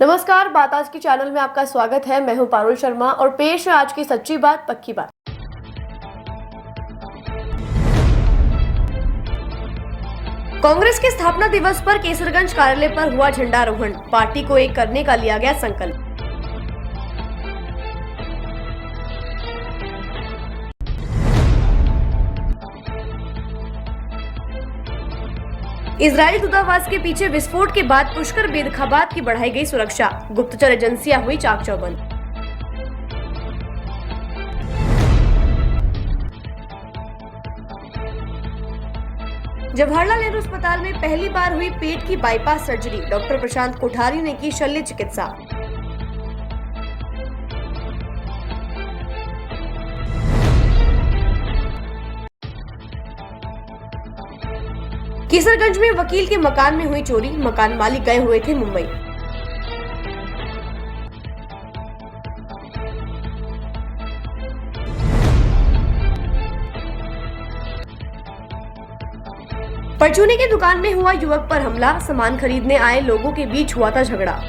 नमस्कार, बात आज की चैनल में आपका स्वागत है। मैं हूं पारुल शर्मा और पेश है आज की सच्ची बात पक्की बात। कांग्रेस के स्थापना दिवस पर केसरगंज कार्यालय पर हुआ झंडारोहण। पार्टी को एक करने का लिया गया संकल्प। इजरायली दूतावास के पीछे विस्फोट के बाद पुष्कर बेदखाबाद की बढ़ाई गई सुरक्षा। गुप्तचर एजेंसियां हुई चाक चौबंद। जवाहरलाल नेहरू अस्पताल में पहली बार हुई पेट की बाईपास सर्जरी। डॉक्टर प्रशांत कोठारी ने की शल्य चिकित्सा। केसरगंज में वकील के मकान में हुई चोरी। मकान मालिक गए हुए थे मुंबई। परचूनी की दुकान में हुआ युवक पर हमला। सामान खरीदने आए लोगों के बीच हुआ था झगड़ा।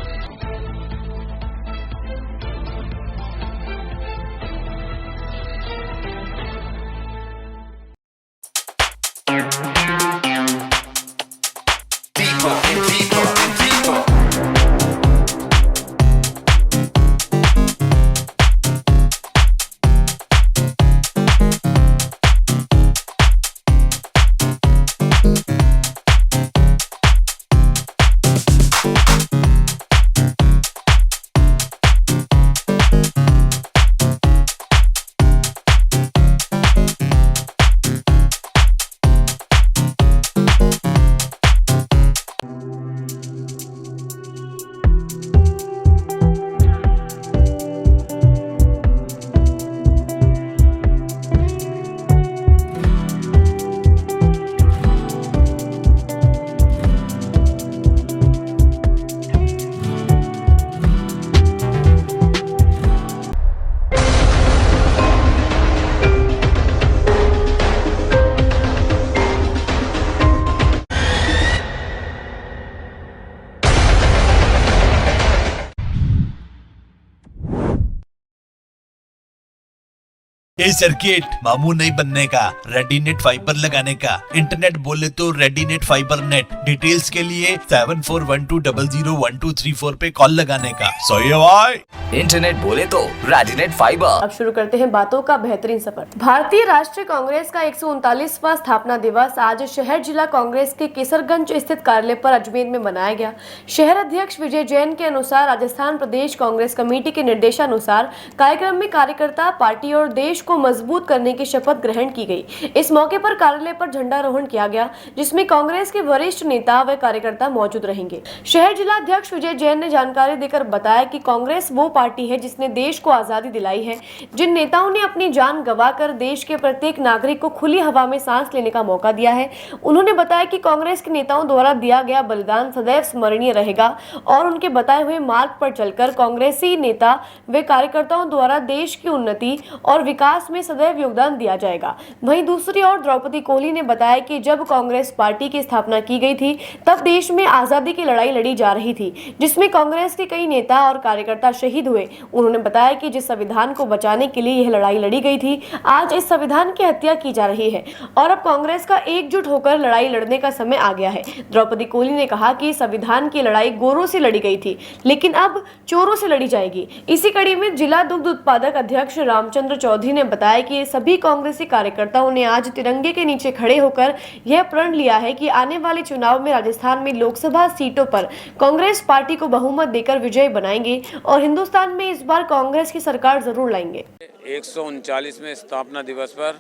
ये सर्किट मामू नहीं बनने का, रेडीनेट फाइबर लगाने का। इंटरनेट बोले तो रेडीनेट फाइबर नेट। डिटेल्स के लिए 7412001234 पे कॉल लगाने का। सही है भाई। इंटरनेट बोले तो रेडीनेट फाइबर। अब शुरू करते हैं बातों का बेहतरीन सफर। भारतीय राष्ट्रीय कांग्रेस का 139वां स्थापना दिवस आज शहर जिला कांग्रेस के केसरगंज स्थित कार्यालय पर अजमेर में मनाया गया। शहर अध्यक्ष विजय जैन के अनुसार राजस्थान प्रदेश कांग्रेस कमेटी के निर्देशानुसार कार्यक्रम में कार्यकर्ता, पार्टी और देश को मजबूत करने की शपथ ग्रहण की गई। इस मौके पर कार्यालय पर झंडारोहण किया गया, जिसमें कांग्रेस के वरिष्ठ नेता व कार्यकर्ता मौजूद रहेंगे। शहर जिला अध्यक्ष विजय जैन ने जानकारी देकर बताया कि कांग्रेस वो पार्टी है जिसने देश को आजादी दिलाई है। जिन नेताओं ने अपनी जान गंवाकर देश के प्रत्येक नागरिक को खुली हवा में सांस लेने का मौका दिया है। उन्होंने बताया कि कांग्रेस के नेताओं द्वारा दिया गया बलिदान सदैव स्मरणीय रहेगा और उनके बताए हुए मार्ग पर चलकर कांग्रेसी नेता व कार्यकर्ताओं द्वारा देश की उन्नति और विकास में सदैव योगदान दिया जाएगा। वहीं दूसरी ओर द्रौपदी कोहली ने बताया कि जब कांग्रेस पार्टी की स्थापना की गई थी तब देश में आजादी की लड़ाई लड़ी जा रही थी, जिसमें कांग्रेस के कई नेता और कार्यकर्ता शहीद हुए। उन्होंने बताया कि जिस संविधान को बचाने के लिए यह लड़ाई लड़ी गई थी, आज इस संविधान की हत्या की जा रही है और अब कांग्रेस का एकजुट होकर लड़ाई लड़ने का समय आ गया है। द्रौपदी कोहली ने कहा कि संविधान की लड़ाई गोरों से लड़ी गई थी, लेकिन अब चोरों से लड़ी जाएगी। इसी कड़ी में जिला दुग्ध उत्पादक अध्यक्ष रामचंद्र चौधरी ने बताया कि सभी कांग्रेसी कार्यकर्ताओं ने आज तिरंगे के नीचे खड़े होकर यह प्रण लिया है कि आने वाले चुनाव में राजस्थान में लोकसभा सीटों पर कांग्रेस पार्टी को बहुमत देकर विजय बनाएंगे और हिंदुस्तान में इस बार कांग्रेस की सरकार जरूर लाएंगे। 139वें स्थापना दिवस पर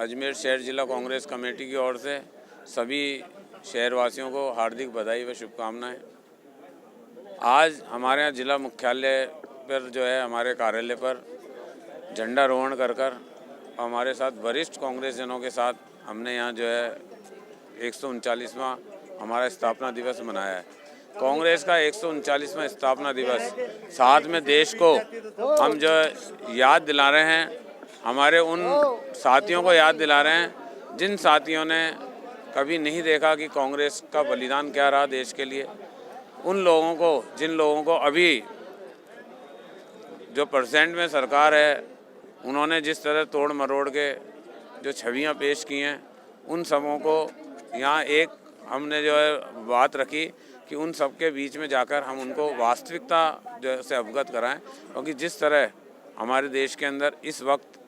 अजमेर शहर जिला कांग्रेस कमेटी की ओर से सभी शहरवासियों को हार्दिक बधाई व शुभकामनाएं। आज हमारे यहाँ जिला मुख्यालय पर जो है हमारे कार्यालय पर झंडारोहण कर हमारे साथ वरिष्ठ कांग्रेस जनों के साथ हमने यहाँ जो है 139वां हमारा स्थापना दिवस मनाया है। कांग्रेस का 139वां स्थापना दिवस, साथ में देश को हम जो याद दिला रहे हैं, हमारे उन साथियों को याद दिला रहे हैं जिन साथियों ने कभी नहीं देखा कि कांग्रेस का बलिदान क्या रहा देश के लिए। उन लोगों को, जिन लोगों को अभी जो परसेंट में सरकार है, उन्होंने जिस तरह तोड़ मरोड़ के जो छवियां पेश की हैं, उन सबों को यहाँ एक हमने जो है बात रखी कि उन सब के बीच में जाकर हम उनको वास्तविकता जो से अवगत कराएं, क्योंकि जिस तरह हमारे देश के अंदर इस वक्त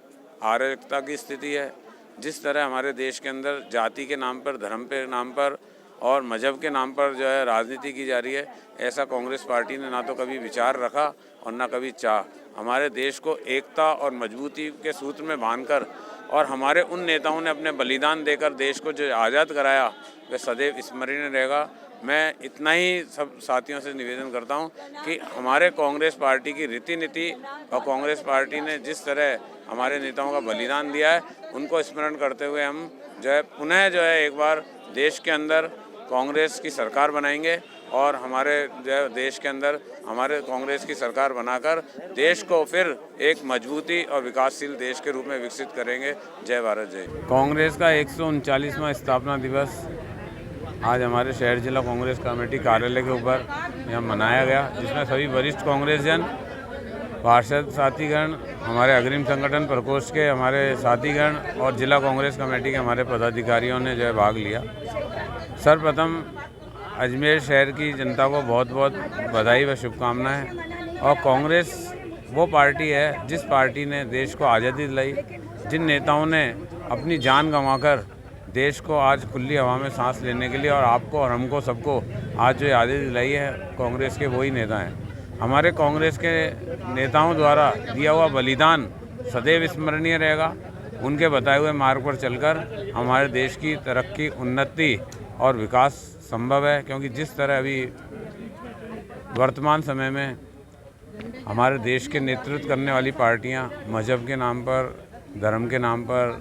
अराजकता की स्थिति है, जिस तरह हमारे देश के अंदर जाति के नाम पर, धर्म के नाम पर और मजहब के नाम पर जो है राजनीति की जा रही है, ऐसा कांग्रेस पार्टी ने ना तो कभी विचार रखा और ना कभी चाह। हमारे देश को एकता और मजबूती के सूत्र में बांधकर और हमारे उन नेताओं ने अपने बलिदान देकर देश को जो आज़ाद कराया, वह सदैव स्मरणीय रहेगा। मैं इतना ही सब साथियों से निवेदन करता हूं कि हमारे कांग्रेस पार्टी की रीति नीति और कांग्रेस पार्टी ने जिस तरह हमारे नेताओं का बलिदान दिया है, उनको स्मरण करते हुए हम जो है पुनः जो है एक बार देश के अंदर कांग्रेस की सरकार बनाएंगे और हमारे जो है देश के अंदर हमारे कांग्रेस की सरकार बनाकर देश को फिर एक मजबूती और विकासशील देश के रूप में विकसित करेंगे। जय भारत जय। कांग्रेस का 139वां स्थापना दिवस आज हमारे शहर जिला कांग्रेस कमेटी कार्यालय के ऊपर यहाँ मनाया गया, जिसमें सभी वरिष्ठ कांग्रेसजन, पार्षद साथीगण, हमारे अग्रिम संगठन प्रकोष्ठ के हमारे साथीगण और जिला कांग्रेस कमेटी के हमारे पदाधिकारियों ने जो है भाग लिया। सर्वप्रथम अजमेर शहर की जनता को बहुत बहुत बधाई व शुभकामनाएं। और कांग्रेस वो पार्टी है जिस पार्टी ने देश को आज़ादी दिलाई, जिन नेताओं ने अपनी जान गंवाकर देश को आज खुली हवा में सांस लेने के लिए और आपको और हमको सबको आज जो आज़ादी दिलाई है, कांग्रेस के वही नेता हैं। हमारे कांग्रेस के नेताओं द्वारा दिया हुआ बलिदान सदैव स्मरणीय रहेगा। उनके बताए हुए मार्ग पर चलकर हमारे देश की तरक्की, उन्नति और विकास संभव है, क्योंकि जिस तरह अभी वर्तमान समय में हमारे देश के नेतृत्व करने वाली पार्टियां मजहब के नाम पर, धर्म के नाम पर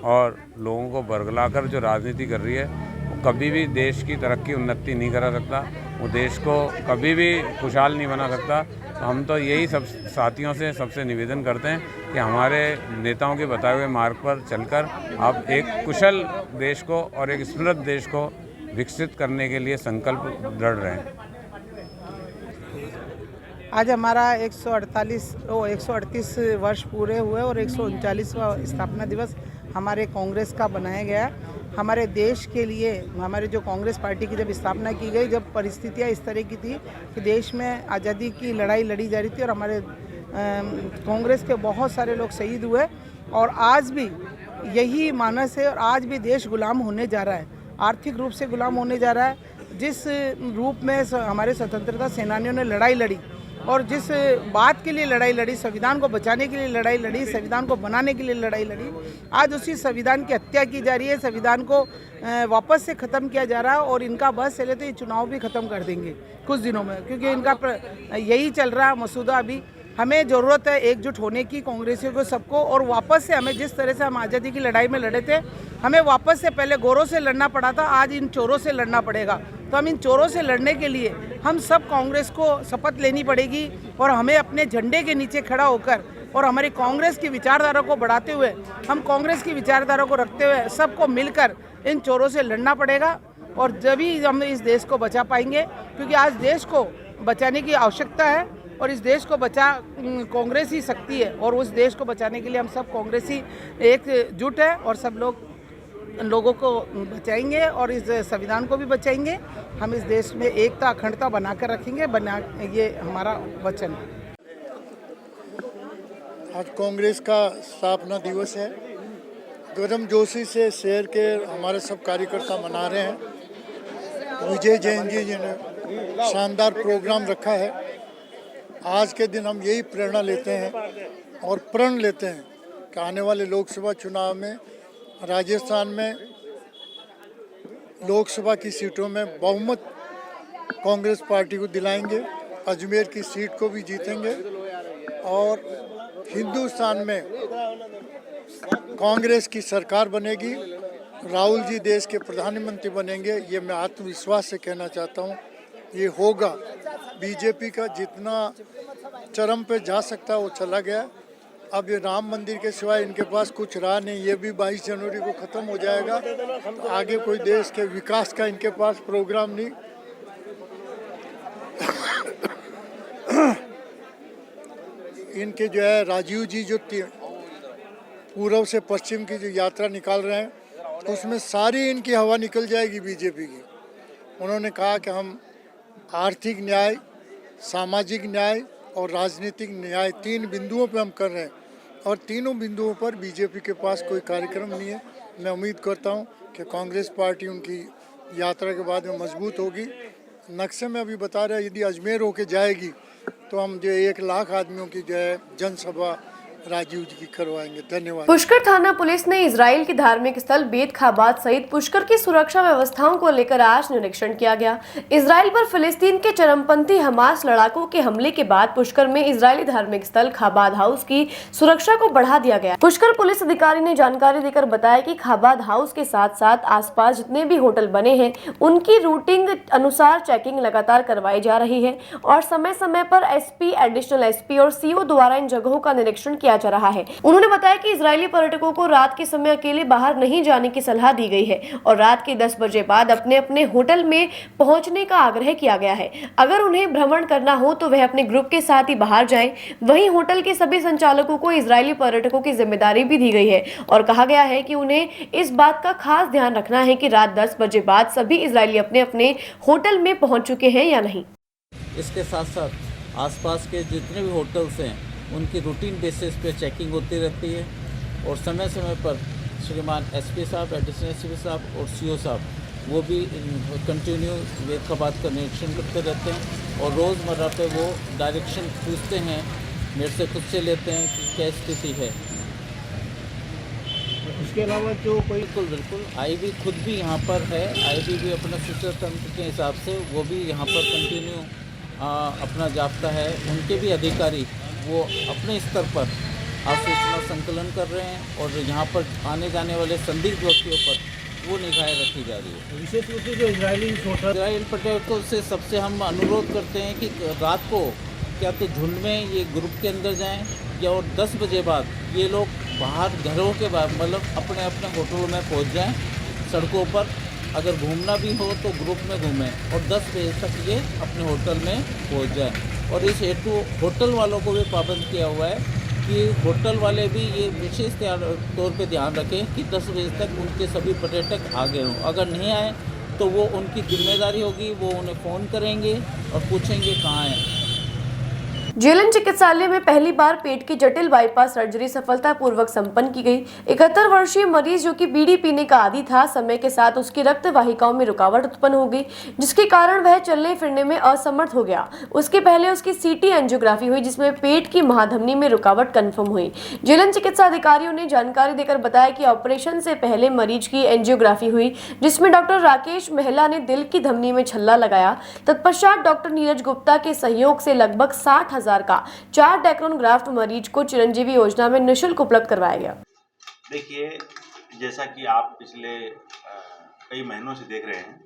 और लोगों को बरगलाकर जो राजनीति कर रही है, वो कभी भी देश की तरक्की, उन्नति नहीं करा सकता, वो देश को कभी भी खुशहाल नहीं बना सकता। तो हम तो यही सब साथियों से सबसे निवेदन करते हैं कि हमारे नेताओं के बताए हुए मार्ग पर चलकर आप एक कुशल देश को और एक समृद्ध देश को विकसित करने के लिए संकल्प दृढ़ रहें। आज हमारा 138 वर्ष पूरे हुए और 139वां स्थापना दिवस हमारे कांग्रेस का बनाया गया। हमारे देश के लिए हमारे जो कांग्रेस पार्टी की जब स्थापना की गई, जब परिस्थितियां इस तरह की थी कि देश में आज़ादी की लड़ाई लड़ी जा रही थी और हमारे कांग्रेस के बहुत सारे लोग शहीद हुए, और आज भी यही मानस है और आज भी देश गुलाम होने जा रहा है, आर्थिक रूप से गुलाम होने जा रहा है। जिस रूप में हमारे स्वतंत्रता सेनानियों ने लड़ाई लड़ी और जिस बात के लिए लड़ाई लड़ी, संविधान को बचाने के लिए लड़ाई लड़ी, संविधान को बनाने के लिए लड़ाई लड़ी, आज उसी संविधान की हत्या की जा रही है। संविधान को वापस से ख़त्म किया जा रहा है और इनका बस चले तो ये चुनाव भी ख़त्म कर देंगे कुछ दिनों में, क्योंकि इनका यही चल रहा मसूदा अभी। हमें ज़रूरत है एकजुट होने की, कांग्रेसियों को सबको, और वापस से हमें जिस तरह से हम आज़ादी की लड़ाई में लड़े थे, हमें वापस से पहले गोरों से लड़ना पड़ा था, आज इन चोरों से लड़ना पड़ेगा। तो हम इन चोरों से लड़ने के लिए हम सब कांग्रेस को शपथ लेनी पड़ेगी और हमें अपने झंडे के नीचे खड़ा होकर और हमारी कांग्रेस की विचारधारा को बढ़ाते हुए, हम कांग्रेस की विचारधारा को रखते हुए सबको मिलकर इन चोरों से लड़ना पड़ेगा, और जब ही हम इस देश को बचा पाएंगे, क्योंकि आज देश को बचाने की आवश्यकता है और इस देश को बचा कांग्रेस ही सकती है, और उस देश को बचाने के लिए हम सब कांग्रेसी एकजुट है और सब लोगों को बचाएंगे और इस संविधान को भी बचाएंगे। हम इस देश में एकता, अखंडता बनाकर रखेंगे, ये हमारा वचन है। आज कांग्रेस का स्थापना दिवस है। गर्म जोशी से शहर के हमारे सब कार्यकर्ता मना रहे हैं। विजय जैन जी ने शानदार प्रोग्राम रखा है। आज के दिन हम यही प्रेरणा लेते हैं और प्रण लेते हैं कि आने वाले लोकसभा चुनाव में राजस्थान में लोकसभा की सीटों में बहुमत कांग्रेस पार्टी को दिलाएंगे, अजमेर की सीट को भी जीतेंगे और हिंदुस्तान में कांग्रेस की सरकार बनेगी, राहुल जी देश के प्रधानमंत्री बनेंगे। ये मैं आत्मविश्वास से कहना चाहता हूँ, ये होगा। बीजेपी का जितना चरम पे जा सकता है वो चला गया। अब ये राम मंदिर के सिवाय इनके पास कुछ रहा नहीं, ये भी 22 जनवरी को ख़त्म हो जाएगा। आगे कोई देश के विकास का इनके पास प्रोग्राम नहीं। इनके जो है राजीव जी जो पूर्व से पश्चिम की जो यात्रा निकाल रहे हैं तो उसमें सारी इनकी हवा निकल जाएगी बीजेपी की। उन्होंने कहा कि हम आर्थिक न्याय, सामाजिक न्याय और राजनीतिक न्याय 3 बिंदुओं पे हम कर रहे हैं और तीनों बिंदुओं पर बीजेपी के पास कोई कार्यक्रम नहीं है। मैं उम्मीद करता हूं कि कांग्रेस पार्टी उनकी यात्रा के बाद में मजबूत होगी। नक्शे में अभी बता रहे हैं यदि अजमेर होके जाएगी तो हम जो 1 लाख आदमियों की जो है जनसभा राजीव जी की करवाएंगे। धन्यवाद। पुष्कर थाना पुलिस ने इजराइल के धार्मिक स्थल बेत खाबाद सहित पुष्कर की सुरक्षा व्यवस्थाओं को लेकर आज निरीक्षण किया गया। इजराइल पर फिलिस्तीन के चरमपंथी हमास लड़ाकों के हमले के बाद पुष्कर में इजरायली धार्मिक स्थल खाबाद हाउस की सुरक्षा को बढ़ा दिया गया। पुष्कर पुलिस अधिकारी ने जानकारी देकर बताया कि खाबाद हाउस के साथ साथ आसपास जितने भी होटल बने हैं उनकी रूटिंग अनुसार चेकिंग लगातार करवाई जा रही है और समय समय पर एसपी, एडिशनल एसपी और सीओ द्वारा इन जगहों का निरीक्षण किया जा रहा है। उन्होंने बताया कि इजरायली पर्यटकों को रात के समय अकेले बाहर नहीं जाने की सलाह दी गई है और रात के 10 बजे बाद अपने अपने होटल में पहुंचने का आग्रह किया गया है। अगर उन्हें भ्रमण करना हो तो वह अपने ग्रुप के साथ ही बाहर जाएं। वहीं होटल के सभी संचालकों को इजरायली पर्यटकों की जिम्मेदारी भी दी गई है और कहा गया है कि उन्हें इस बात का खास ध्यान रखना है कि रात 10 बजे बाद सभी इजरायली अपने अपने होटल में पहुंच चुके हैं या नहीं। इसके साथ साथ आसपास के जितने भी होटल्स हैं उनकी रूटीन बेसिस पे चेकिंग होती रहती है और समय समय पर श्रीमान एसपी साहब, एडिशनल एसपी साहब और सीओ साहब वो भी कंटिन्यू वेद का बात का निरीक्षण करते रहते हैं और रोज़मर्रा पे वो डायरेक्शन पूछते हैं, मेरे से खुद से लेते हैं कि क्या स्थिति है। इसके अलावा जो कोई बिल्कुल आईबी खुद भी यहाँ पर है। आईबी भी अपना सूचना तंत्र के हिसाब से वो भी यहाँ पर कंटिन्यू अपना जाप्ता है। उनके भी अधिकारी वो अपने स्तर पर सूचना संकलन कर रहे हैं और यहाँ पर आने जाने वाले संदिग्ध व्यक्तियों पर वो निगाहें रखी जा रही है। विशेष रूप से जो इजरायली पर्यटकों से सबसे हम अनुरोध करते हैं कि रात को क्या तो झुंड में ये ग्रुप के अंदर जाएं या और 10 बजे बाद ये लोग बाहर घरों के बाद मतलब अपने अपने होटलों में पहुँच जाएँ। सड़कों पर अगर घूमना भी हो तो ग्रुप में घूमें और 10 बजे तक ये अपने होटल में पहुँच जाएँ। और इस हेतु होटल वालों को भी पाबंद किया हुआ है कि होटल वाले भी ये विशेष तौर पे ध्यान रखें कि 10 बजे तक उनके सभी पर्यटक आ गए हों। अगर नहीं आए तो वो उनकी जिम्मेदारी होगी, वो उन्हें फ़ोन करेंगे और पूछेंगे कहाँ हैं। जेएलएन चिकित्सालय में पहली बार पेट की जटिल बाईपास सर्जरी सफलतापूर्वक संपन्न की गई। 71 वर्षीय मरीज जो कि बीड़ी पीने का आदी था, समय के साथ उसकी रक्त वाहिकाओं में रुकावट उत्पन्न हो गई जिसके कारण वह चलने फिरने में असमर्थ हो गया। उसके पहले उसकी सीटी एंजियोग्राफी हुई जिसमें पेट की महाधमनी में रुकावट कन्फर्म हुई। जेएलएन चिकित्सा अधिकारियों ने जानकारी देकर बताया कि ऑपरेशन से पहले मरीज की एंजियोग्राफी हुई जिसमें डॉक्टर राकेश महिला ने दिल की धमनी में छल्ला लगाया। तत्पश्चात डॉक्टर नीरज गुप्ता के सहयोग से लगभग 60,000 का 4 डेक्रोन ग्राफ्ट मरीज को चिरंजीवी योजना में निःशुल्क उपलब्ध करवाया गया। देखिए, जैसा कि आप पिछले कई महीनों से देख रहे हैं,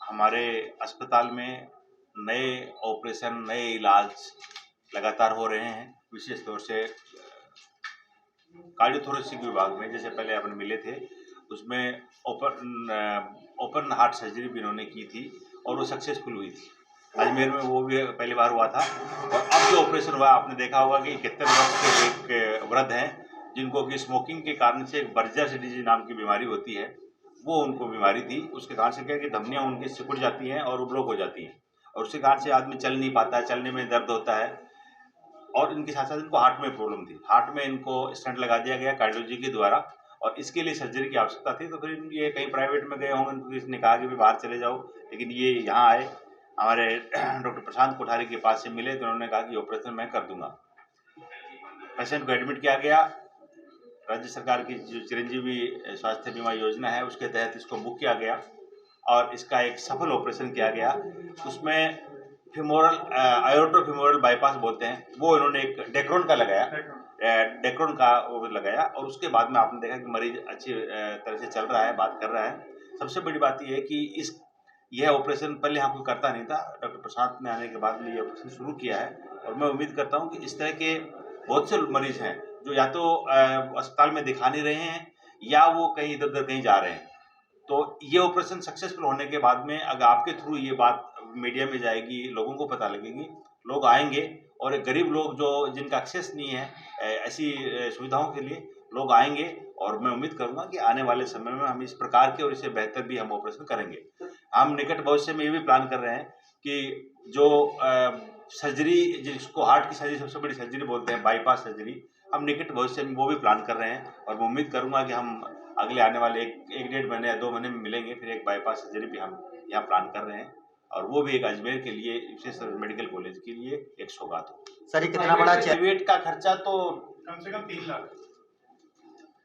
हमारे अस्पताल में नए ऑपरेशन, नए इलाज लगातार हो रहे हैं। विशेष तौर से कार्डियोथोरेसिक विभाग में जैसे पहले अपन मिले थे उसमें ओपन हार्ट सर्जरी भी इन्होंने की थी और वो सक्सेसफुल हुई थी। अजमेर में वो भी पहली बार हुआ था और अब जो ऑपरेशन हुआ आपने देखा होगा कि 71 वर्ष के एक वृद्ध हैं जिनको कि स्मोकिंग के कारण से एक बर्जर डिजीज नाम की बीमारी होती है, वो उनको बीमारी थी। उसके कारण से क्या है कि धमनियाँ उनकी सिकुड़ जाती हैं और वो ब्लॉक हो जाती हैं और उसके कारण से आदमी चल नहीं पाता है, चलने में दर्द होता है। और इनके साथ साथ इनको हार्ट में प्रॉब्लम थी, हार्ट में इनको स्टेंट लगा दिया गया कार्डियोलॉजी के द्वारा और इसके लिए सर्जरी की आवश्यकता थी। तो फिर ये कहीं प्राइवेट में गए होंगे, उनको किसी ने कहा कि भाई बाहर चले जाओ, लेकिन ये यहाँ आए, हमारे डॉक्टर प्रशांत कोठारी के पास से मिले तो उन्होंने कहा कि ऑपरेशन मैं कर दूंगा। पेशेंट को एडमिट किया गया। राज्य सरकार की जो चिरंजीवी स्वास्थ्य बीमा योजना है उसके तहत इसको बुक किया गया और इसका एक सफल ऑपरेशन किया गया। उसमें आयोर्टोफिमोरल बाईपास बोलते हैं, वो इन्होंने एक डेक्रोन का लगाया और उसके बाद में आपने देखा कि मरीज अच्छी तरह से चल रहा है, बात कर रहा है। सबसे बड़ी बात यह है कि यह ऑपरेशन पहले यहाँ कोई करता नहीं था, डॉक्टर प्रशांत ने आने के बाद में ये ऑपरेशन शुरू किया है और मैं उम्मीद करता हूँ कि इस तरह के बहुत से मरीज हैं जो या तो अस्पताल में दिखा नहीं रहे हैं या वो कहीं इधर उधर कहीं जा रहे हैं। तो ये ऑपरेशन सक्सेसफुल होने के बाद में अगर आपके थ्रू ये बात मीडिया में जाएगी, लोगों को पता लगेगी, लोग आएंगे और एक गरीब लोग जो जिनका एक्सेस नहीं है ऐसी सुविधाओं के लिए लोग आएंगे। और मैं उम्मीद करूंगा कि आने वाले समय में हम इस प्रकार के और इससे बेहतर भी हम ऑपरेशन करेंगे। हम निकट भविष्य में ये भी प्लान कर रहे हैं कि जो सर्जरी, जिसको हार्ट की सर्जरी सबसे बड़ी सर्जरी बोलते हैं, बाईपास सर्जरी, हम निकट भविष्य में वो भी प्लान कर रहे हैं। और मैं उम्मीद करूंगा कि हम अगले आने वाले एक डेढ़ महीने या 2 महीने में मिलेंगे। फिर एक बाईपास सर्जरी भी हम यहाँ प्लान कर रहे हैं और वो भी एक अजमेर के लिए, विशेष मेडिकल कॉलेज के लिए एक सौगात हो। सर ये कितना बड़ा प्राइवेट का खर्चा तो कम से कम 3 लाख।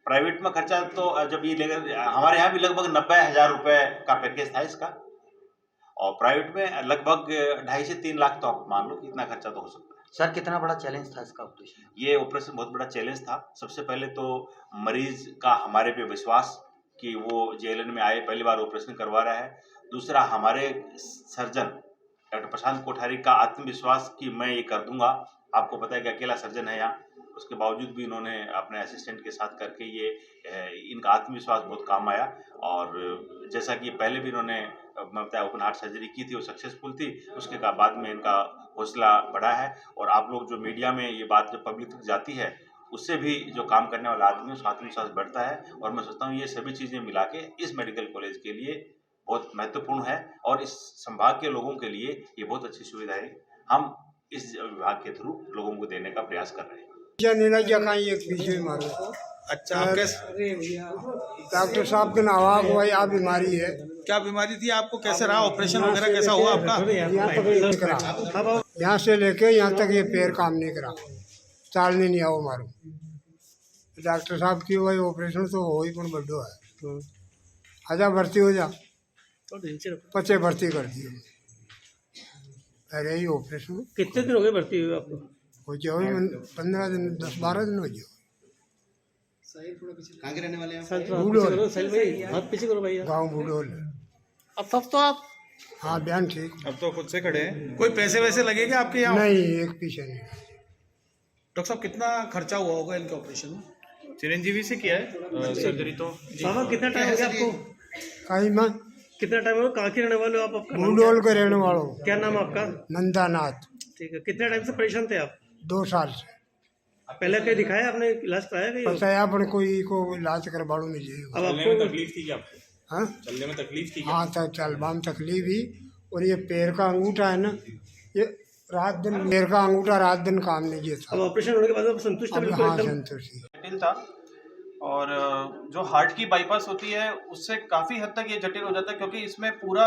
प्राइवेट में खर्चा तो जब ये लेकर हमारे यहाँ भी लगभग 90,000 रुपए का पैकेज था इसका, और प्राइवेट में लगभग 2.5 से 3 लाख तो आप मान लो कि इतना खर्चा तो हो सकता है। सर कितना बड़ा चैलेंज था इसका ऑपरेशन? ये ऑपरेशन बहुत बड़ा चैलेंज था। सबसे पहले तो मरीज का हमारे पे विश्वास कि वो JLN में आए, पहली बार ऑपरेशन करवा रहा है। दूसरा हमारे सर्जन डॉक्टर प्रशांत कोठारी का आत्मविश्वास कि मैं ये कर दूंगा। आपको पता है कि अकेला सर्जन है यहाँ, उसके बावजूद भी इन्होंने अपने असिस्टेंट के साथ करके ये इनका आत्मविश्वास बहुत काम आया। और जैसा कि पहले भी इन्होंने ओपन हार्ट सर्जरी की थी, वो सक्सेसफुल थी, उसके बाद में इनका हौसला बढ़ा है। और आप लोग जो मीडिया में ये बात जब पब्लिक तक जाती है, उससे भी जो काम करने वाला आदमी है उसका आत्मविश्वास बढ़ता है। और मैं सोचता हूँ ये सभी चीज़ें मिला के इस मेडिकल कॉलेज के लिए बहुत महत्वपूर्ण है और इस संभाग के लोगों के लिए ये बहुत अच्छी सुविधा है। हम इस विभाग के थ्रू लोगों को देने का प्रयास कर रहे हैं। अच्छा, डॉक्टर साहब के नावा को आ बीमारी है। क्या बीमारी थी आपको? कैसे रहा ऑपरेशन वगैरह, कैसा हुआ आपका? यहाँ से लेके यहाँ तक ये पैर काम नहीं करा, चालने नहीं आओ मारो। डॉक्टर साहब की वही ऑपरेशन तो हो ही पण बड्डो है। आजा भर्ती हो जा, पचे भर्ती कर दिए। अरे ये ऑपरेशन कितने दिन हो गए भर्ती हुए आपको? हो जाओ 15 दिन, 10-12 दिन हो जाओ। कहाँ के रहने वाले हैं? बूढ़ोल, पीछे करो भैया। गाँव बूढ़ोल। अब तो आप, हाँ बयान ठीक। अब तो खुद से खड़े हैं। कोई पैसे वैसे लगेंगे आपके यहाँ? नहीं, एक पीछे नहीं। डॉक्टर साहब कितना खर्चा हुआ होगा इनके ऑपरेशन में? चिरंजीवी से किया है सर्जरी तो। मामा कितना टाइम हो गया आपको? कहीं माँ कितना टाइम हो? कहाँ के रहने वाले हो आप? बूढ़ोल के रहने वालों। क्या नाम आपका? नंदानाथ। ठीक है। कितने टाइम से परेशान थे आप? 2 साल से। पहले कहीं दिखाया आपने, इलाज कराया कहीं? पता है अपन कोई को इलाज करवाड़ो नहीं चाहिए। अब आपको तकलीफ थी क्या? हाँ, चलने में तकलीफ थी? हाँ तो चलबाम तकलीफ ही। और ये पैर का अंगूठा है ना, ये रात दिन, पैर का अंगूठा रात दिन काम नहीं किया था। अब ऑपरेशन होने के बाद आप संतुष्ट हैं? हाँ संतुष्ट। जटिल था और जो हार्ट की बाईपास होती है उससे काफ़ी हद तक ये जटिल हो जाता है, क्योंकि इसमें पूरा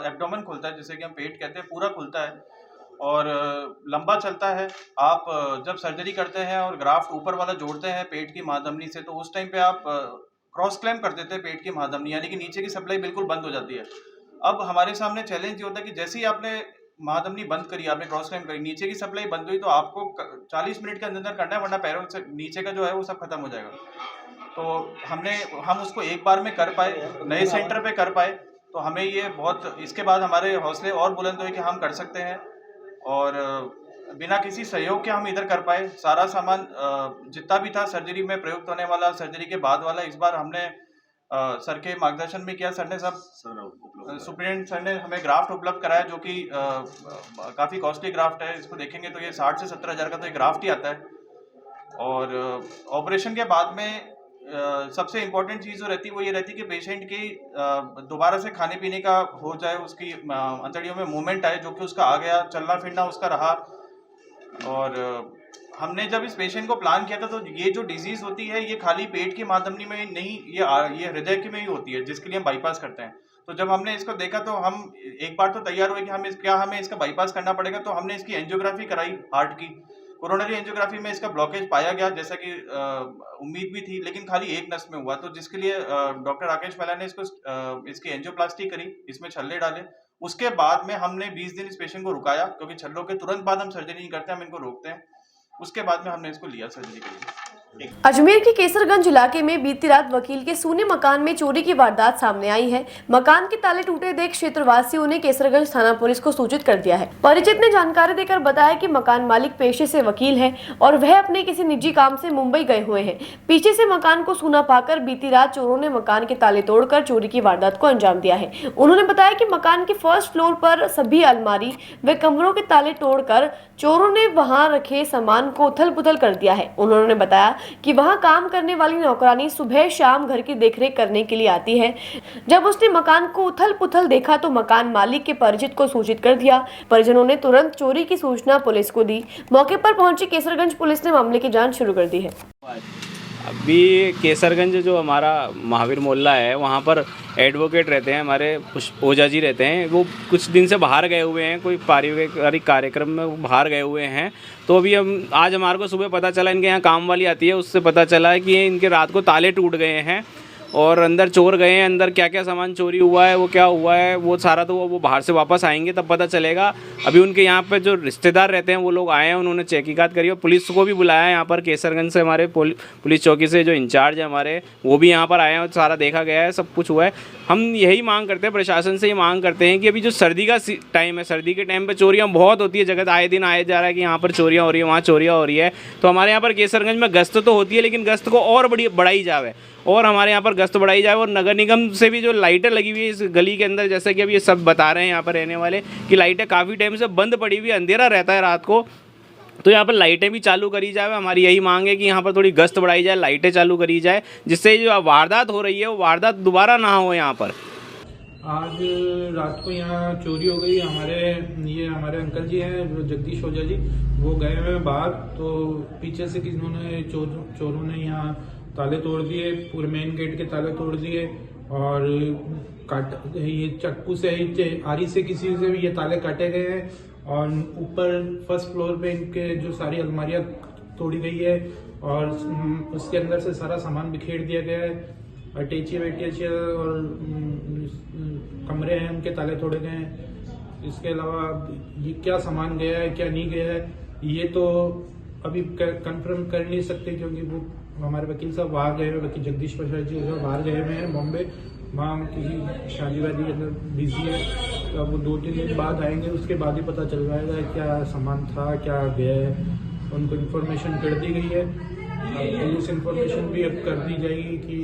एब्डोमेन खुलता है, जैसे कि हम पेट कहते हैं, पूरा खुलता है और लंबा चलता है। आप जब सर्जरी करते हैं और ग्राफ्ट ऊपर वाला जोड़ते हैं पेट की महाधमनी से, तो उस टाइम पे आप क्रॉस क्लैम कर देते हैं पेट की महाधमनी, यानी कि नीचे की सप्लाई बिल्कुल बंद हो जाती है। अब हमारे सामने चैलेंज ये होता है कि जैसे ही आपने महाधमनी बंद करी, आपने क्रॉस क्लैम करी, नीचे की सप्लाई बंद हुई, तो आपको 40 मिनट के अंदर करना है, वरना पैरों से नीचे का जो है वो सब खत्म हो जाएगा। तो हम उसको एक बार में कर पाए, नए सेंटर पे कर पाए, तो हमें ये बहुत, इसके बाद हमारे हौसले और बुलंद हुए कि हम कर सकते हैं। और बिना किसी सहयोग के हम इधर कर पाए। सारा सामान जितना भी था सर्जरी में प्रयुक्त होने वाला, सर्जरी के बाद वाला, इस बार हमने सर के मार्गदर्शन में किया। सर ने सब, सुप्रिटेंडेंट सर ने हमें ग्राफ्ट उपलब्ध कराया, जो कि काफ़ी कॉस्टली ग्राफ्ट है। इसको देखेंगे तो ये 60 से 70 हज़ार का तो एक ग्राफ्ट ही आता है। और ऑपरेशन के बाद में सबसे इम्पोर्टेंट चीज़ जो रहती है वो ये रहती है कि पेशेंट की दोबारा से खाने पीने का हो जाए, उसकी अंतड़ियों में मूवमेंट आए, जो कि उसका आ गया, चलना फिरना उसका रहा। और हमने जब इस पेशेंट को प्लान किया था तो ये जो डिजीज़ होती है ये खाली पेट की माधमनी में नहीं, ये हृदय की में ही होती है, जिसके लिए हम बाईपास करते हैं। तो जब हमने इसको देखा तो हम एक बार तो तैयार हुए कि हमें इसका बाईपास करना पड़ेगा। तो हमने इसकी एंजियोग्राफी कराई हार्ट की। कोरोनरी एंजियोग्राफी में इसका ब्लॉकेज पाया गया, जैसा कि उम्मीद भी थी, लेकिन खाली एक नस में हुआ। तो जिसके लिए डॉक्टर राकेश मैला ने इसकी एंजियोप्लास्टी करी, इसमें छल्ले डाले। उसके बाद में हमने 20 दिन इस पेशेंट को रुकाया, क्योंकि छल्लों के तुरंत बाद हम सर्जरी नहीं करते, हम इनको रोकते हैं। उसके बाद में हमने इसको लिया सर्जरी के लिए। अजमेर के केसरगंज इलाके में बीती रात वकील के सूने मकान में चोरी की वारदात सामने आई है। मकान के ताले टूटे देख क्षेत्रवासियों ने केसरगंज थाना पुलिस को सूचित कर दिया है। परिचित ने जानकारी देकर बताया कि मकान मालिक पेशे से वकील है और वह अपने किसी निजी काम से मुंबई गए हुए हैं। पीछे से मकान को सूना पाकर बीती रात चोरों ने मकान के ताले तोड़कर चोरी की वारदात को अंजाम दिया है। उन्होंने बताया कि मकान के फर्स्ट फ्लोर पर सभी अलमारी व कमरों के ताले तोड़कर चोरों ने वहां रखे सामान को उथल पुथल कर दिया है। उन्होंने बताया कि वहां काम करने वाली नौकरानी सुबह शाम घर की देखरेख करने के लिए आती है। जब उसने मकान को उथल पुथल देखा तो मकान मालिक के परिचित को सूचित कर दिया। परिजनों ने तुरंत चोरी की सूचना पुलिस को दी। मौके पर पहुंची केसरगंज पुलिस ने मामले की जांच शुरू कर दी है। अभी केसरगंज जो हमारा महावीर मोहल्ला है वहाँ पर एडवोकेट रहते हैं, हमारे ओझा जी रहते हैं। वो कुछ दिन से बाहर गए हुए हैं, कोई पारिवारिक कार्यक्रम में बाहर गए हुए हैं। तो अभी आज हमारे को सुबह पता चला, इनके यहाँ काम वाली आती है, उससे पता चला कि इनके रात को ताले टूट गए हैं और अंदर चोर गए हैं। अंदर क्या क्या सामान चोरी हुआ है, वो क्या हुआ है, वो सारा तो वो बाहर से वापस आएंगे तब पता चलेगा। अभी उनके यहाँ पे जो रिश्तेदार रहते हैं वो लोग आए हैं, उन्होंने तहकीकात करी और पुलिस को भी बुलाया है। यहाँ पर केसरगंज से हमारे पुलिस चौकी से जो इंचार्ज है हमारे, वो भी यहाँ पर आए हैं और सारा देखा गया है, सब कुछ हुआ है। हम यही मांग करते हैं, प्रशासन से ये मांग करते हैं कि अभी जो सर्दी का टाइम है, सर्दी के टाइम पर चोरियाँ बहुत होती है। जगह आए दिन आया जा रहा है कि यहाँ पर चोरियाँ हो रही है, वहाँ चोरियाँ हो रही है। तो हमारे यहाँ पर केसरगंज में गश्त तो होती है, लेकिन गश्त को और बढ़ाई जाए और हमारे यहाँ पर गश्त बढ़ाई जाए। और नगर निगम से भी जो लाइटें लगी हुई है इस गली के अंदर, जैसे कि अभी ये सब बता रहे हैं यहाँ पर रहने वाले कि लाइटें काफ़ी टाइम से बंद पड़ी हुई है, अंधेरा रहता है रात को, तो यहाँ पर लाइटें भी चालू करी जाए। हमारी यही मांग है कि यहाँ पर थोड़ी गश्त बढ़ाई जाए, लाइटें चालू करी जाए, जिससे जो वारदात हो रही है वो वारदात दोबारा ना हो। यहाँ पर आज रात को यहाँ चोरी हो गई। हमारे अंकल जी हैं जगदीश ओझा जी, वो गए हुए बाहर, तो पीछे से चोरों ने यहाँ ताले तोड़ दिए, पूरे मेन गेट के ताले तोड़ दिए और ये चाकू से आरी से किसी से भी ये ताले काटे गए हैं। और ऊपर फर्स्ट फ्लोर पे इनके जो सारी अलमारियाँ तोड़ी गई है और उसके अंदर से सारा सामान बिखेर दिया गया है। अटैची और कमरे हैं उनके ताले तोड़े गए हैं। इसके अलावा ये क्या सामान गया है क्या नहीं गया है ये तो अभी कंफर्म कर नहीं सकते, क्योंकि वो हमारे वकील साहब बाहर गए हुए, वकील जगदीश प्रसाद जी बाहर गए हुए हैं बॉम्बे, वहाँ किसी शादी वादी के अंदर बिजी है। तो अब वो 2-3 दिन बाद आएंगे, उसके बाद ही पता चल जाएगा क्या सामान था क्या गया है। उनको इन्फॉर्मेशन कर दी गई है, पुलिस इन्फॉर्मेशन भी अब कर दी जाएगी कि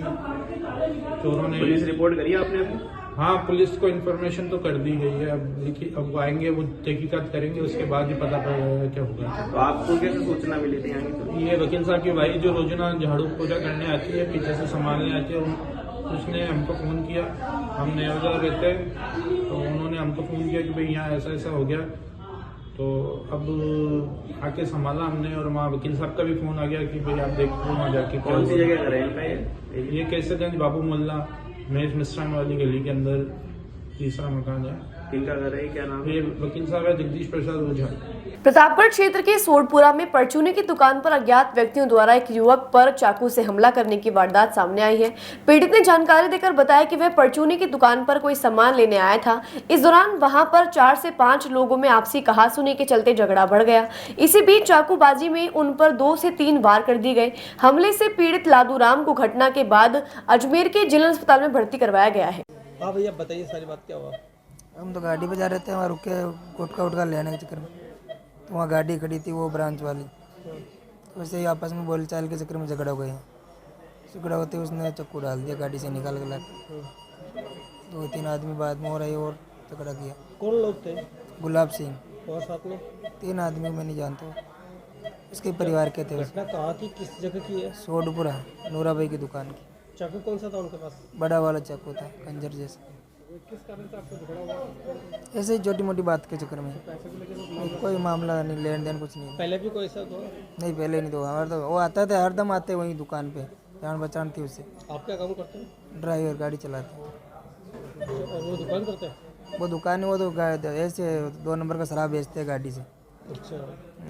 चोरों ने। पुलिस रिपोर्ट करी आपने अभी? हाँ, पुलिस को इन्फॉर्मेशन तो कर दी गई है। अब देखिए, अब वो आएंगे, वो तहकीकात करेंगे, उसके बाद ही पता पड़ेगा क्या होगा। तो आपको कैसे सूचना मिली थी यहाँ की? ये वकील साहब की भाई जो रोजाना झाड़ू पूजा करने आती है, पीछे से संभालने आती है, उसने हमको फ़ोन किया। हम नया रहते हैं, तो उन्होंने हमको फ़ोन किया कि भाई यहाँ ऐसा ऐसा हो गया। तो अब आके संभाला हमने, और वहाँ वकील साहब का भी फ़ोन आ गया कि भाई आप देखो वहाँ जाके। कौन सी जगह कर रहे हैं ये केसरगंज बाबू मोहल्ला महेश मिश्रान वाली गली के अंदर तीसरा मकान है। किनका घर है, क्या नाम है? ये वकील साहब है जगदीश प्रसाद ओझा। प्रतापगढ़ क्षेत्र के सोडपुरा में परचूने की दुकान पर अज्ञात व्यक्तियों द्वारा एक युवक पर चाकू से हमला करने की वारदात सामने आई है। पीड़ित ने जानकारी देकर बताया कि वह परचूने की दुकान पर कोई सामान लेने आया था। इस दौरान वहां पर 4 से 5 लोगों में आपसी कहासुनी के चलते झगड़ा बढ़ गया। इसी बीच चाकूबाजी में उन पर 2 से 3 वार कर दिए गए। हमले से पीड़ित लादूराम को घटना के बाद अजमेर के जिला अस्पताल में भर्ती करवाया गया है। हाँ भैया बताइए सारी बात क्या हुआ? हम तो गाड़ी पे जा रहे थे, वहाँ रुक के गुटखा लेने के चक्कर में, तो वहाँ गाड़ी खड़ी थी वो ब्रांच वाली, तो वैसे ही आपस में बोलचाल के चक्कर में झगड़ा हो गया। झगड़ा होते उसने चक्कू डाल दिया गाड़ी से निकाल के लाके। 2-3 आदमी बाद में हो रहे और झगड़ा किया। कौन लोग थे? गुलाब सिंह और साथ में 3 आदमी मैं नहीं जानता, उसके परिवार के थे। घटना कहाँ की, किस जगह की है? सोडपुरा नूरा भाई की दुकान की। चाकू कौन सा था उनके पास? बड़ा वाला चाकू था, खंजर जैसा। किस कारण से आपको झगड़ा हुआ? ऐसे ही छोटी मोटी बात के चक्कर में। कोई मामला नहीं, लेन देन कुछ नहीं। पहले भी कोई ऐसा था? नहीं, पहले नहीं। तो हमारे तो वो आता था, हरदम आते वहीं दुकान पे, जान पहचान थी उससे। आप क्या काम करते हैं? ड्राइवर, गाड़ी चलाते। और वो दुकान करते हैं? वो दुकान है, वो तो ऐसे 2 नंबर का शराब बेचते हैं गाड़ी से। अच्छा,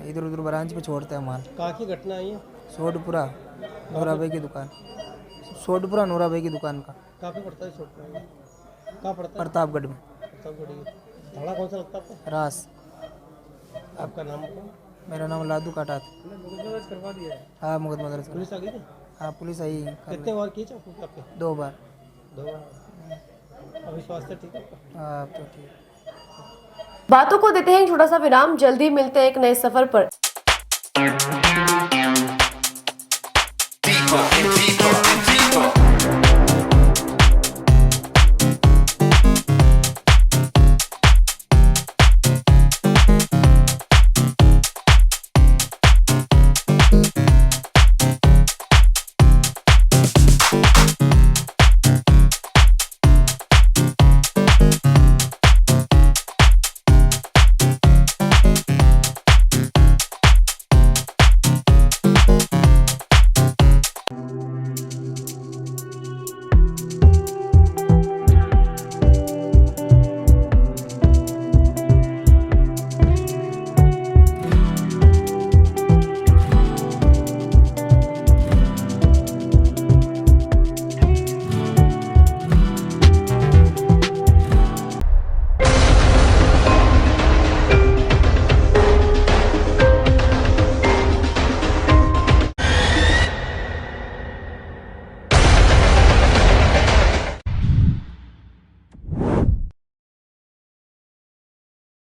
इधर उधर ब्रांच पे छोड़ते हैं माल। कहाँ की घटना आई है? सोडपुरा नूरा भाई की दुकान। सोडपुरा नूरा भाई की दुकान का। कहाँ पे पड़ता है सोडपुरा? कहाँ पड़ता है? प्रतापगढ़ में। प्रतापगढ़। भाड़ा कौन सा लगता है आपको? रास। आपका नाम? मेरा नाम लादू काटा था। मुकदमा दर्ज करवा दिया है। हाँ मुकदमा दर्ज पुलिस आ गई थी? हाँ पुलिस आई। कितने बार किए आपके? 2 बार। 2 बार। अभी स्वास्थ्य ठीक है आपका? हाँ अब तो ठीक। बातों को देते हैं एक छोटा सा विराम, जल्दी मिलते हैं एक नए सफर पर।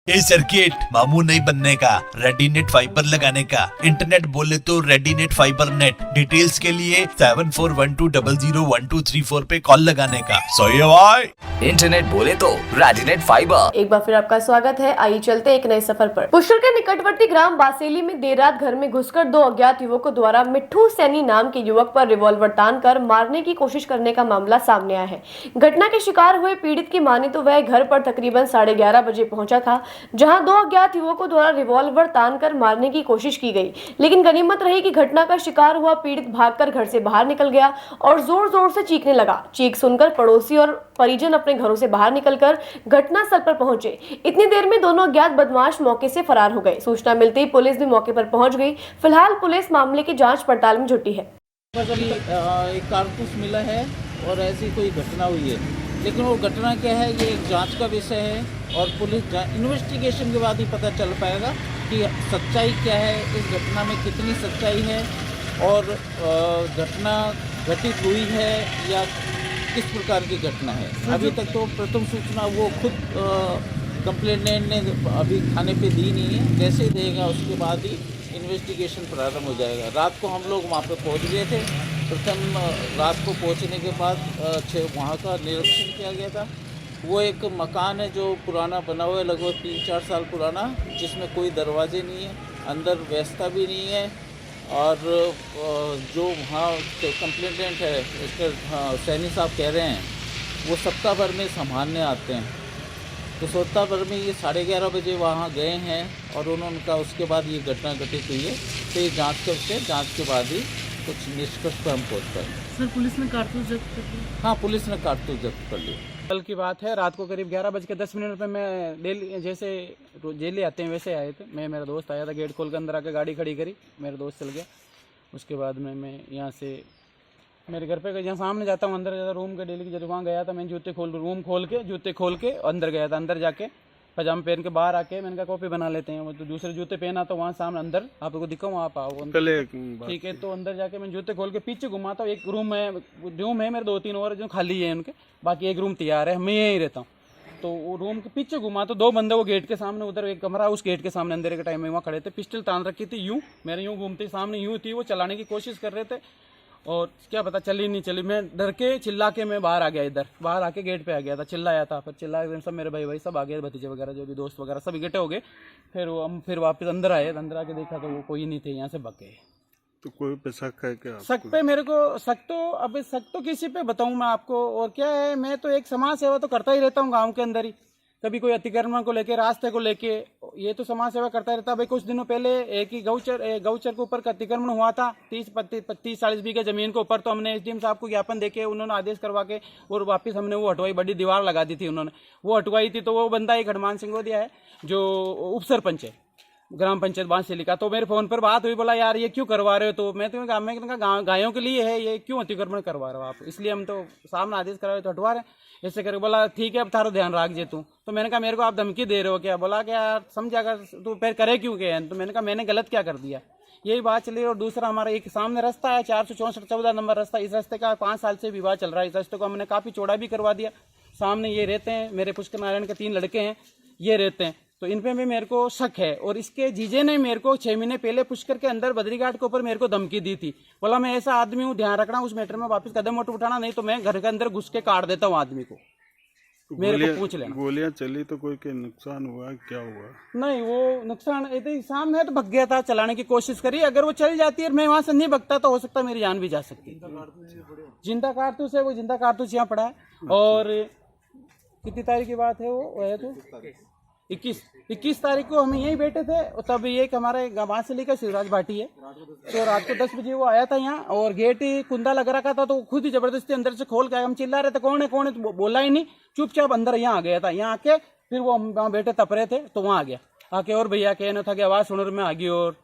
ए सर्किट मामू नहीं बनने का, रेडीनेट फाइबर लगाने का, इंटरनेट बोले तो रेडीनेट फाइबर नेट। डिटेल्स के लिए 7412001234 पे कॉल लगाने का। सही है भाई। इंटरनेट बोले तो रेडीनेट फाइबर। एक बार फिर आपका स्वागत है। आइए चलते एक नए सफर पर। पुष्कर के निकटवर्ती ग्राम बासेली में देर रात घर में घुसकर 2 अज्ञात युवकों द्वारा मिट्ठू सैनी नाम के युवक पर रिवॉल्वर तानकर मारने की कोशिश करने का मामला सामने आया है। घटना के शिकार हुए पीड़ित की माने तो वह घर पर तकरीबन 11:30 बजे पहुंचा था, जहां 2 अज्ञात युवकों द्वारा रिवॉल्वर तानकर मारने की कोशिश की गई, लेकिन गनीमत रही कि घटना का शिकार हुआ पीड़ित भागकर घर से बाहर निकल गया और जोर जोर से चीखने लगा। चीख सुनकर पड़ोसी और परिजन अपने घरों से बाहर निकलकर घटनास्थल पर पहुंचे। इतनी देर में दोनों अज्ञात बदमाश मौके से फरार हो गए। सूचना मिलते ही पुलिस भी मौके पर पहुंच गई। फिलहाल पुलिस मामले की जांच पड़ताल में जुटी है। एक कारतूस मिला है और ऐसी कोई घटना हुई है, लेकिन वो घटना क्या है ये एक जांच का विषय है और पुलिस इन्वेस्टिगेशन के बाद ही पता चल पाएगा कि सच्चाई क्या है, इस घटना में कितनी सच्चाई है और घटना घटित हुई है या किस प्रकार की घटना है। अभी तक तो प्रथम सूचना वो खुद कंप्लेनेंट ने अभी थाने पे दी नहीं है, जैसे ही देगा उसके बाद ही इन्वेस्टिगेशन प्रारंभ हो जाएगा। रात को हम लोग वहाँ पे पहुँच गए थे। प्रथम रात को पहुँचने के बाद वहाँ का निरीक्षण किया गया था। वो एक मकान है जो पुराना बना हुआ है, लगभग 3-4 साल पुराना, जिसमें कोई दरवाजे नहीं है, अंदर व्यवस्था भी नहीं है और जो वहाँ कंप्लेंटेंट है मिस्टर सैनी साहब कह रहे हैं वो सप्ताह भर में संभालने आते हैं। तो सप्ताह भर में ये 11:30 बजे वहाँ गए हैं और उन्होंने कहा उसके बाद ये घटना घटित हुई है। तो ये जाँच करते हैं, जाँच के बाद ही कुछ निष्कर्ष पर हम पहुँच पाएंगे। सर पुलिस ने कारतूस जब्त कर लिया? हाँ पुलिस ने कारतूस जब्त कर लिया। कल की बात है, रात को करीब 11:10 पे मैं डेली जैसे डेली आते हैं वैसे आए थे। मेरा दोस्त आया था, गेट खोल कर अंदर आकर गाड़ी खड़ी करी, मेरा दोस्त चल गया। उसके बाद में मैं यहाँ से मेरे घर पे जहाँ सामने जाता हूँ अंदर जाता रूम के डेली की, जब वहाँ गया था मैं जूते खोल के अंदर गया था। अंदर जाके पजामा पहन के बाहर आके मैंने कहा कॉफ़ी बना लेते हैं। वो तो दूसरे जूते पहना तो वहाँ सामने अंदर आपको दिखाऊँ, आप आओ पहले, ठीक है। तो अंदर जाके मैं जूते खोल के पीछे घुमाता हूँ। एक रूम है मेरे 2-3 और जो खाली है उनके, बाकी एक रूम तैयार है, मैं यहीं रहता हूँ। तो वो रूम के पीछे घुमा तो 2 बंदे वो गेट के सामने, उधर एक कमरा उस गेट के सामने अंधेरे के टाइम में वहाँ खड़े थे, पिस्टल तान रखी थी यूँ, मेरे यूँ घूमते सामने यूँ थी, वो चलाने की कोशिश कर रहे थे और क्या पता चली नहीं चली। मैं डर के चिल्ला के मैं बाहर आ गया, इधर बाहर आके गेट पे आ गया था, चिल्लाया था। फिर चिल्ला सब मेरे भाई सब आ गए, भतीजे वगैरह जो भी दोस्त वगैरह सब इकट्ठे हो गए। फिर वो हम फिर वापस अंदर आए, अंदर आके देखा तो वो कोई नहीं थे, यहाँ से भाग गए। तो कोई पे शक है क्या? शक पे मेरे को शक तो किसी पे बताऊं मैं आपको। और क्या है, मैं तो एक समाज सेवा तो करता ही रहता हूँ गाँव के अंदर ही। कभी कोई अतिक्रमण को लेके, रास्ते को लेके, ये तो समाज सेवा करता रहता है। भाई कुछ दिनों पहले एक ही गौचर के ऊपर का अतिक्रमण हुआ था, 30-40 बीघे जमीन के ऊपर। तो हमने एसडीएम साहब को ज्ञापन देके उन्होंने आदेश करवा के और वापस हमने वो हटवाई, बड़ी दीवार लगा दी थी उन्होंने, वो हटवाई थी। तो वो बंदा एक हनुमान सिंह दिया है जो उप सरपंच है, ग्राम पंचायत बांसली का। तो मेरे फ़ोन पर बात हुई, बोला यार ये क्यों करवा रहे हो? तो मैं तो कहा गायों के लिए है, ये क्यों अतिक्रमण करवा रहे हो आप? इसलिए हम तो सामने आदेश करा रहे तो हटवा रहे हैं। ऐसे करके बोला ठीक है अब थारो ध्यान रख जे तू। तो मैंने कहा मेरे को आप धमकी दे रहे हो क्या? बोला क्या यार समझा कर तू फिर करे क्यों गए? तो मैंने कहा मैंने गलत क्या कर दिया, यही बात चली। और दूसरा हमारा एक सामने रास्ता है 464 14 नंबर रास्ता, इस रास्ते का 5 साल से विवाद चल रहा है। इस रास्ते को हमने काफ़ी चौड़ा भी करवा दिया। सामने ये रहते हैं मेरे पुष्कर नारायण के 3 लड़के हैं, ये रहते हैं, तो इन पे भी मेरे को शक है। और इसके जीजे ने मेरे को 6 महीने पहले पुष्कर के अंदर बद्रीघाट के ऊपर मेरे को धमकी दी थी। बोला मैं ऐसा आदमी हूँ, ध्यान रखना उस मैटर में वापस कदम मत उठाना, नहीं तो मैं घर के अंदर घुस के काट देता हूँ आदमी को, मेरे को पूछ लेना। गोलियां चली तो कोई के नुकसान हुआ, क्या हुआ? नहीं वो नुकसान ऐसे सामने तो भग गया था, चलाने की कोशिश करी। अगर वो चल जाती है मैं वहां से नहीं भगता तो हो सकता है मेरी जान भी जा सकती। जिंदा कारतूस है, वो जिंदा कारतूस यहाँ पड़ा है। और कितनी तारीख की बात है वो है तो 21 तारीख को हम यहीं बैठे थे। तब एक हमारे बांसली का शिवराज भाटी है, तो रात को 10 बजे वो आया था यहाँ, और गेट ही कुंदा लग रखा था, तो खुद ही जबरदस्ती अंदर से खोल के आया। हम चिल्ला रहे थे कौन है कौन है, तो बोला ही नहीं, चुपचाप अंदर यहाँ आ गया था। यहाँ आके फिर वो हम वहाँ बैठे तप रहे थे तो वहाँ आ गया, आके और भैया कहना था कि आवाज़ सुन रहे, मैं आ गई और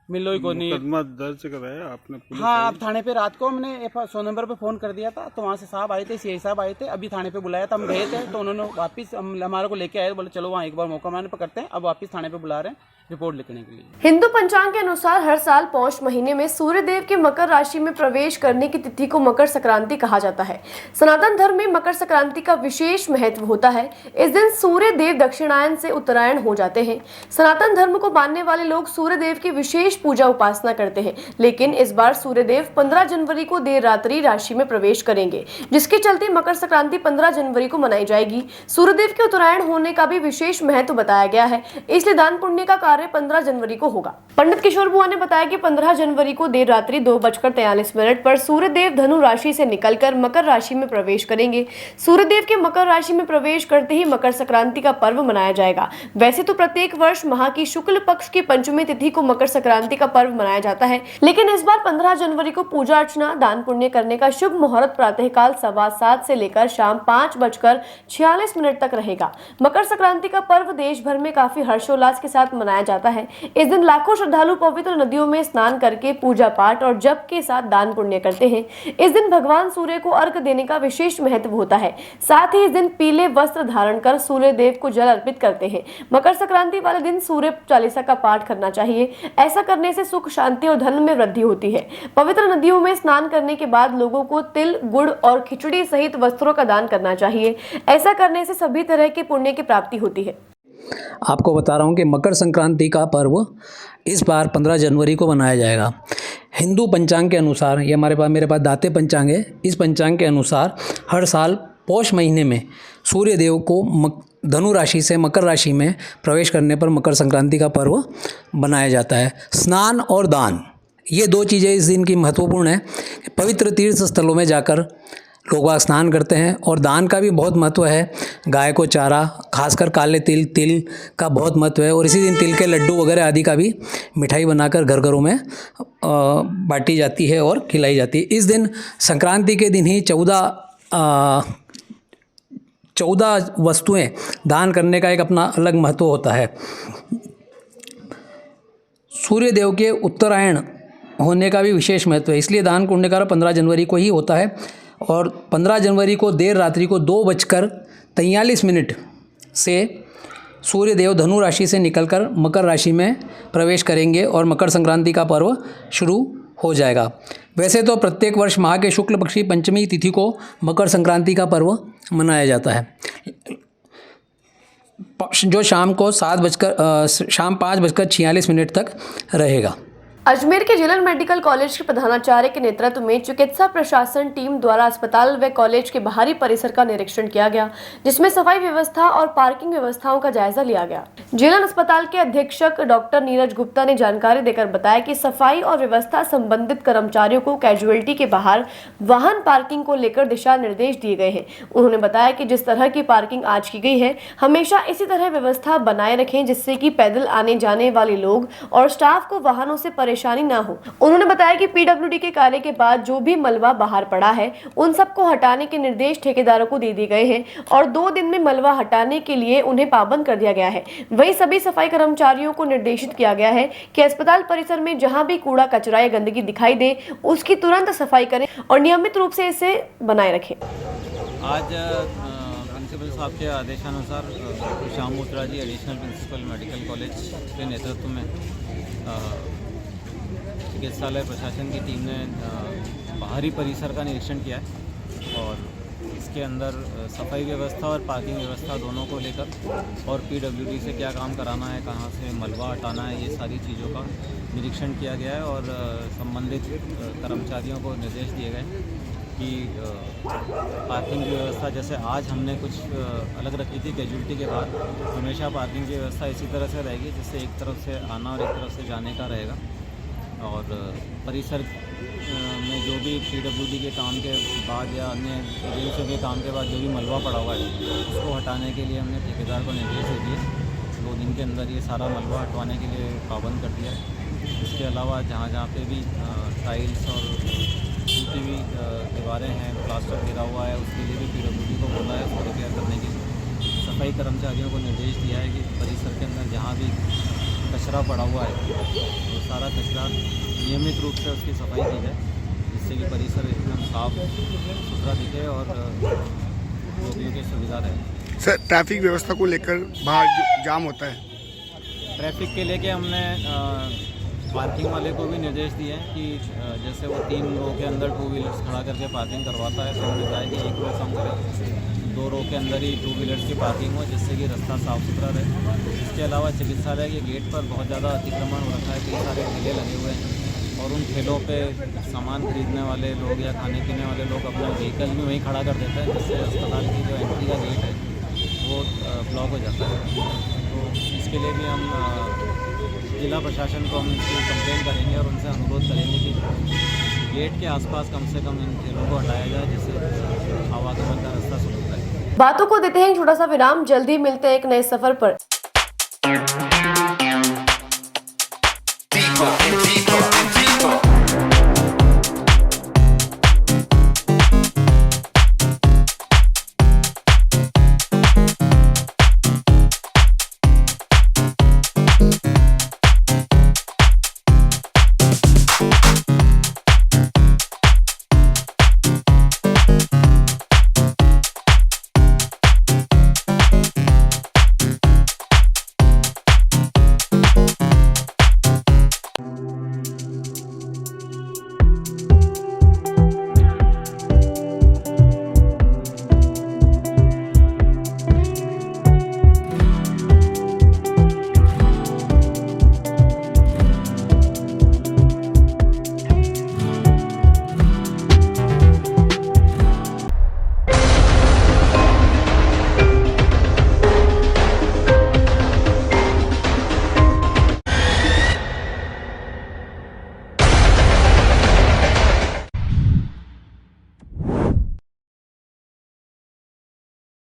मिलो ही को नहीं। मुकदमा दर्ज कराया आपने? हाँ आप थाने पे रात को हमने 100 नंबर पे फ़ोन कर दिया था, तो वहाँ से साहब आए थे, सीआई साहब आए थे, अभी थाने पे बुलाया था, हम गए थे तो उन्होंने वापस हमारे को लेके आए, बोले चलो वहाँ एक बार मौका मारने पर करते हैं। अब वापस थाने पे बुला रहे हैं रिपोर्ट लिखने के लिए। हिंदू पंचांग के अनुसार हर साल पौष महीने में सूर्य देव के मकर राशि में प्रवेश करने की तिथि को मकर संक्रांति कहा जाता है। सनातन धर्म में मकर संक्रांति का विशेष महत्व होता है। इस दिन सूर्य देव दक्षिणायन से उत्तरायण हो जाते हैं। सनातन धर्म को मानने वाले लोग सूर्य देव की विशेष पूजा उपासना करते हैं, लेकिन इस बार सूर्य देव 15 जनवरी को देर रात्रि राशि में प्रवेश करेंगे, जिसके चलते मकर संक्रांति 15 जनवरी को मनाई जाएगी। सूर्य देव के उत्तरायण होने का भी विशेष महत्व बताया गया है, इसलिए दान पुण्य का कार्य 15 जनवरी को होगा। पंडित किशोर बुआ ने बताया कि 15 जनवरी को देर रात्रि 2:43 पर सूर्य देव धनु राशि से निकलकर मकर राशि में प्रवेश करेंगे। सूर्य देव के मकर राशि में प्रवेश करते ही मकर संक्रांति का पर्व मनाया जाएगा। वैसे तो प्रत्येक वर्ष माह की शुक्ल पक्ष की पंचमी तिथि को मकर संक्रांति का पर्व मनाया जाता है, लेकिन इस बार 15 जनवरी को पूजा अर्चना दान पुण्य करने का शुभ मुहूर्त प्रातःकाल 7:15 से लेकर शाम 5:46 तक रहेगा। मकर संक्रांति का पर्व देश भर में काफी हर्षोल्लास के साथ मनाया जाता है। इस दिन लाखों श्रद्धालु पवित्र नदियों में स्नान करके पूजा पाठ और जप के साथ दान पुण्य करते हैं। इस दिन भगवान सूर्य को अर्घ देने का विशेष महत्व होता है। साथ ही इस दिन पीले वस्त्र धारण कर सूर्य देव को जल अर्पित करते हैं। मकर संक्रांति वाले दिन सूर्य चालीसा का पाठ करना चाहिए। ऐसा करने से सुख शांति और धन में वृद्धि होती है। पवित्र नदियों में स्नान करने के बाद लोगों को तिल, गुड़ और खिचड़ी सहित वस्त्रों का दान करना चाहिए। ऐसा करने से सभी तरह के पुण्य की प्राप्ति होती है। आपको बता रहा हूँ कि मकर संक्रांति का पर्व इस बार 15 जनवरी को मनाया जाएगा। हिंदू पंचांग के अनुसार, ये मेरे पास दाते पंचांग है, इस पंचांग के अनुसार हर साल पौष महीने में सूर्य देव को धनु राशि से मकर राशि में प्रवेश करने पर मकर संक्रांति का पर्व मनाया जाता है। स्नान और दान, ये 2 चीज़ें इस दिन की महत्वपूर्ण है। पवित्र तीर्थ स्थलों में जाकर लोग वहाँ स्नान करते हैं, और दान का भी बहुत महत्व है। गाय को चारा, खासकर काले तिल का बहुत महत्व है, और इसी दिन तिल के लड्डू वगैरह आदि का भी मिठाई बनाकर घर घरों में बांटी जाती है और खिलाई जाती है। इस दिन संक्रांति के दिन ही 14 वस्तुएं दान करने का एक अपना अलग महत्व होता है। सूर्य देव के उत्तरायण होने का भी विशेष महत्व है, इसलिए दान पुण्य का 15 जनवरी को ही होता है। और 15 जनवरी को देर रात्रि को 2:43 से सूर्य देव धनु राशि से निकलकर मकर राशि में प्रवेश करेंगे और मकर संक्रांति का पर्व शुरू हो जाएगा। वैसे तो प्रत्येक वर्ष माह के शुक्ल पक्ष की पंचमी तिथि को मकर संक्रांति का पर्व मनाया जाता है, जो शाम 5:46 तक रहेगा। अजमेर के जिला मेडिकल कॉलेज के प्रधानाचार्य के नेतृत्व में चिकित्सा प्रशासन टीम द्वारा अस्पताल व कॉलेज के बाहरी परिसर का निरीक्षण किया गया, जिसमें सफाई व्यवस्था और पार्किंग व्यवस्थाओं का जायजा लिया गया। जिला अस्पताल के अधीक्षक डॉक्टर नीरज गुप्ता ने जानकारी देकर बताया कि सफाई और व्यवस्था संबंधित कर्मचारियों को कैजुअलिटी के बाहर वाहन पार्किंग को लेकर दिशा निर्देश दिए गए हैं। उन्होंने बताया कि जिस तरह की पार्किंग आज की गई है, हमेशा इसी तरह व्यवस्था बनाए रखें, जिससे कि पैदल आने जाने वाले लोग और स्टाफ को वाहनों से परेशानी न हो। उन्होंने बताया कि पीडब्ल्यूडी के कार्य के बाद जो भी मलबा बाहर पड़ा है उन सबको हटाने के निर्देश ठेकेदारों को दे दिए गए हैं और 2 दिन में मलबा हटाने के लिए उन्हें पाबंद कर दिया गया है। वहीं सभी सफाई कर्मचारियों को निर्देशित किया गया है कि अस्पताल परिसर में जहां भी कूड़ा कचरा या गंदगी दिखाई दे उसकी तुरंत सफाई करें और नियमित रूप से इसे बनाए रखें। आज प्रिंसिपल साहब के आदेशानुसार श्याम मोत्रा जी एडिशनल प्रिंसिपल मेडिकल कॉलेज के नेतृत्व में चिकित्सालय प्रशासन की टीम ने बाहरी परिसर का निरीक्षण किया है और इसके अंदर सफाई व्यवस्था और पार्किंग व्यवस्था दोनों को लेकर और पीडब्ल्यूडी से क्या काम कराना है, कहाँ से मलबा हटाना है, ये सारी चीज़ों का निरीक्षण किया गया है और संबंधित कर्मचारियों को निर्देश दिए गए कि पार्किंग की व्यवस्था जैसे आज हमने कुछ अलग रखी थी कैजुअलिटी के बाद, हमेशा पार्किंग की व्यवस्था इसी तरह से रहेगी जिससे एक तरफ से आना और एक तरफ से जाने का रहेगा और परिसर में जो भी पीडब्ल्यूडी के काम के बाद या अन्य एजेंसियों के काम के बाद जो भी मलबा पड़ा हुआ है उसको हटाने के लिए हमने ठेकेदार को निर्देश दे दिए। 2 दिन के अंदर ये सारा मलबा हटवाने के लिए पाबंद कर दिया है। इसके अलावा जहाँ जहाँ पे भी टाइल्स और टूटी हुई दीवारें हैं, प्लास्टर गिरा हुआ है, उसके लिए भी पीडब्ल्यूडी को बोला है उसको रिपेयर करने के लिए। सफाई कर्मचारियों को निर्देश दिया है कि परिसर के अंदर जहाँ भी कचरा पड़ा हुआ है वो सारा कचरा नियमित रूप से उसकी सफाई की जाए जिससे कि परिसर एकदम साफ सुथरा दिखे और रोगियों की सुविधा रहे। सर, ट्रैफिक व्यवस्था को लेकर बाहर जाम होता है, ट्रैफिक के लेके हमने पार्किंग वाले को भी निर्देश दिए हैं कि जैसे वो 3 रो के अंदर 2 व्हीलर्स खड़ा करके पार्किंग करवाता है तो हमने कहा है कि 1 रो कम करें, 2 रो के अंदर ही 2 व्हीलर्स की पार्किंग हो जिससे कि रास्ता साफ सुथरा रहे। इसके अलावा चिकित्सालय के गेट पर बहुत ज़्यादा अतिक्रमण हो रखा है, कई सारे ठेले लगे हुए हैं और उन ठेलों पे सामान खरीदने वाले लोग या खाने पीने वाले लोग अपना व्हीकल भी वहीं खड़ा कर देते हैं जिससे अस्पताल की जो एंट्री का गेट है वो ब्लॉक हो जाता है। तो इसके लिए भी हम जिला प्रशासन को हम इसकी कंप्लेन करेंगे और उनसे अनुरोध करेंगे कि गेट के आसपास कम से कम इन ठेलों को हटाया जाए जिससे आवागमन का रास्ता सुलभ रहे। बातों को देते हैं एक छोटा सा विराम, जल्दी मिलते हैं एक नए सफर पर।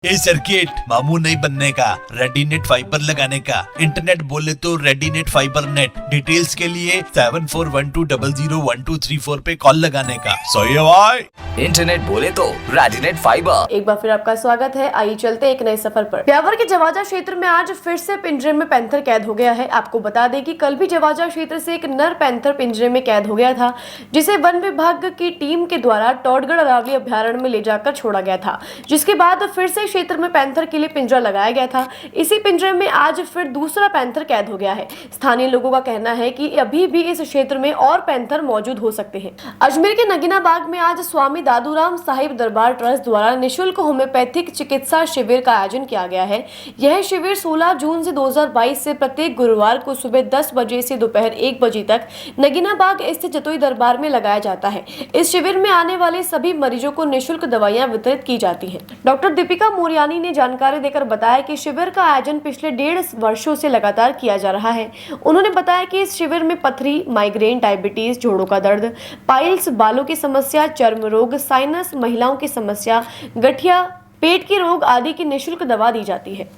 ये सर्किट मामू नहीं बनने का, रेडीनेट फाइबर लगाने का। इंटरनेट बोले तो रेडीनेट फाइबर नेट। डिटेल्स के लिए 7412001234 पे कॉल लगाने का। सही है भाई। इंटरनेट बोले तो रेडीनेट फाइबर। एक बार फिर आपका स्वागत है। आइए चलते एक नए सफर पर। ब्यावर के जवाजा क्षेत्र में आज फिर से पिंजरे में पैंथर कैद हो गया है। आपको बता दें कि कल भी जवाजा क्षेत्र से एक नर पैंथर पिंजरे में कैद हो गया था, जिसे वन विभाग की टीम के द्वारा टोडगढ़ अरावली अभ्यारण्य में ले जाकर छोड़ा गया था, जिसके बाद फिर से क्षेत्र में पैंथर के लिए पिंजरा लगाया गया था। इसी पिंजरे में आज फिर दूसरा पैंथर कैद हो गया है। स्थानीय लोगों का कहना है कि अभी भी इस क्षेत्र में और पैंथर मौजूद हो सकते हैं। अजमेर के नगीना बाग में आज स्वामी दादूराम साहिब दरबार ट्रस्ट द्वारा निःशुल्क होम्योपैथिक चिकित्सा शिविर का आयोजन किया गया है। यह शिविर 16 जून से 2022 से प्रत्येक गुरुवार को सुबह 10 बजे से दोपहर 1 बजे तक नगीना बाग स्थित जतोई दरबार में लगाया जाता है। इस शिविर में आने वाले सभी मरीजों को निःशुल्क दवाइयां वितरित की जाती हैं। डॉक्टर दीपिका मोरियानी ने जानकारी देकर बताया कि शिविर का आयोजन पिछले 1.5 वर्षों से लगातार किया जा रहा है। उन्होंने बताया कि इस शिविर में पथरी, माइग्रेन, डायबिटीज, जोड़ों का दर्द, पाइल्स, बालों की समस्या, चर्म रोग, साइनस, महिलाओं की समस्या, गठिया, पेट के रोग आदि की निःशुल्क दवा दी जाती है।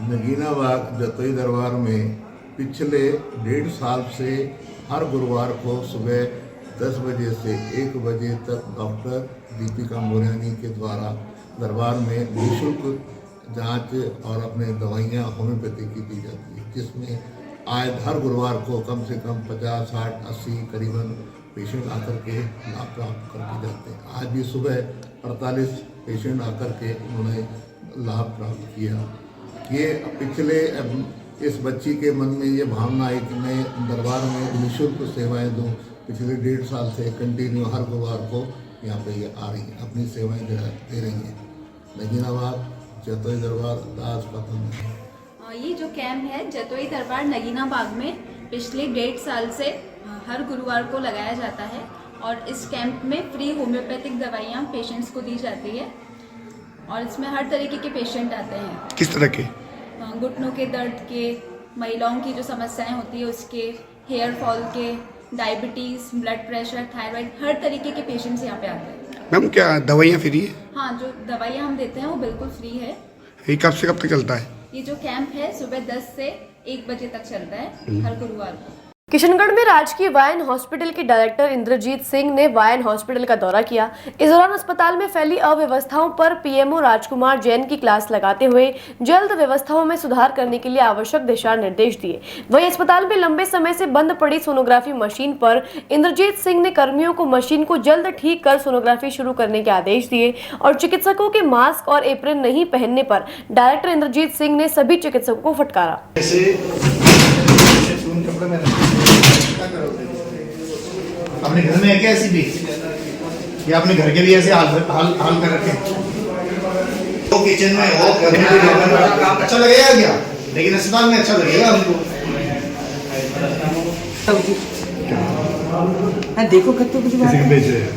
नगीना बाग जतोई दरबार में पिछले 1.5 साल से हर गुरुवार को सुबह 10 बजे से 1 बजे तक डॉक्टर दीपिका मोरयानी के द्वारा दरबार में निःशुल्क जांच और अपने दवाइयाँ होम्योपैथी की दी जाती है, जिसमें आज हर गुरुवार को कम से कम 50, 60, 80 करीबन पेशेंट आकर के लाभ प्राप्त करके जाते हैं। आज भी सुबह 48 पेशेंट आकर के उन्होंने लाभ प्राप्त किया। ये पिछले इस बच्ची के मन में ये भावना है कि मैं दरबार में निःशुल्क सेवाएं दूं। पिछले 1.5 साल से कंटिन्यू हर गुरुवार को यहाँ पे ये आ रही है, अपनी सेवाएं दे रही हैं। नगीनाबाद जतोई दरबार दास पतन। ये जो कैंप है जतोई दरबार नगीनाबाद में पिछले 1.5 साल से हर गुरुवार को लगाया जाता है और इस कैंप में फ्री होम्योपैथिक दवाइयाँ पेशेंट्स को दी जाती है और इसमें हर तरीके के पेशेंट आते हैं। किस तरह के? घुटनों के दर्द के, महिलाओं की जो समस्याएं होती है उसके, हेयर फॉल के, डायबिटीज़, ब्लड प्रेशर, थायराइड, हर तरीके के पेशेंट्स यहाँ पे आते हैं। मैम क्या दवाइयाँ फ्री है? हाँ, जो दवाइयाँ हम देते हैं वो बिल्कुल फ्री है। ये कब से कब तक चलता है? ये जो कैंप है सुबह 10 से 1 बजे तक चलता है हर गुरुवार को। किशनगढ़ में राजकीय वायन हॉस्पिटल के डायरेक्टर इंद्रजीत सिंह ने वायन हॉस्पिटल का दौरा किया। इस दौरान अस्पताल में फैली अव्यवस्थाओं पर पीएमओ राजकुमार जैन की क्लास लगाते हुए जल्द व्यवस्थाओं में सुधार करने के लिए आवश्यक दिशा निर्देश दिए। वहीं अस्पताल में लंबे समय से बंद पड़ी सोनोग्राफी मशीन पर इंद्रजीत सिंह ने कर्मियों को मशीन को जल्द ठीक कर सोनोग्राफी शुरू करने के आदेश दिए और चिकित्सकों के मास्क और एप्रन नहीं पहनने पर डायरेक्टर इंद्रजीत सिंह ने सभी चिकित्सकों को फटकारा। अपने घर में है क्या ऐसी भी, या अपने घर के भी ऐसे हाल कर रखे? तो किचन में हो, घर में अच्छा लगेगा क्या? लेकिन अस्पताल में अच्छा लगेगा हमको। देखो कत्तो कुछ बात है। बेच रहे हैं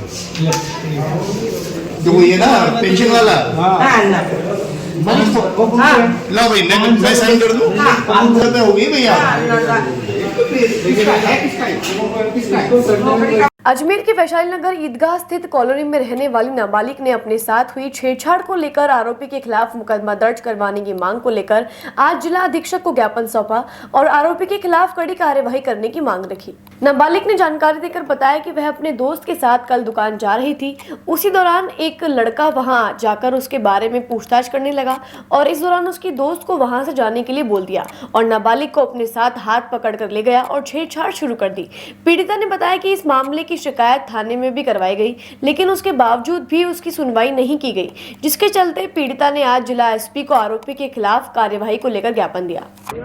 तो वो ये ना पेंशन वाला। ला भाई मैं साइन कर दूं। हो गई भैया। अजमेर के वैशाली नगर ईदगाह स्थित कॉलोनी में रहने वाली नाबालिग ने अपने साथ हुई छेड़छाड़ को लेकर आरोपी के खिलाफ मुकदमा दर्ज करवाने की मांग को लेकर आज जिला अधीक्षक को ज्ञापन सौंपा और आरोपी के खिलाफ कड़ी कार्यवाही करने की मांग रखी। नाबालिग ने जानकारी देकर बताया कि वह अपने दोस्त के साथ कल दुकान जा रही थी। उसी दौरान एक लड़का वहां जाकर उसके बारे में पूछताछ करने लगा और इस दौरान उसकी दोस्त को वहां से जाने के लिए बोल दिया और नाबालिग को अपने साथ हाथ पकड़ कर ले गया और छेड़छाड़ शुरू कर दी। पीड़िता ने बताया कि इस मामले की शिकायत थाने में भी करवाई गई, लेकिन उसके बावजूद भी उसकी सुनवाई नहीं की गई, जिसके चलते पीड़िता ने आज जिला एसपी को आरोपी के खिलाफ कार्यवाही को लेकर ज्ञापन दिया।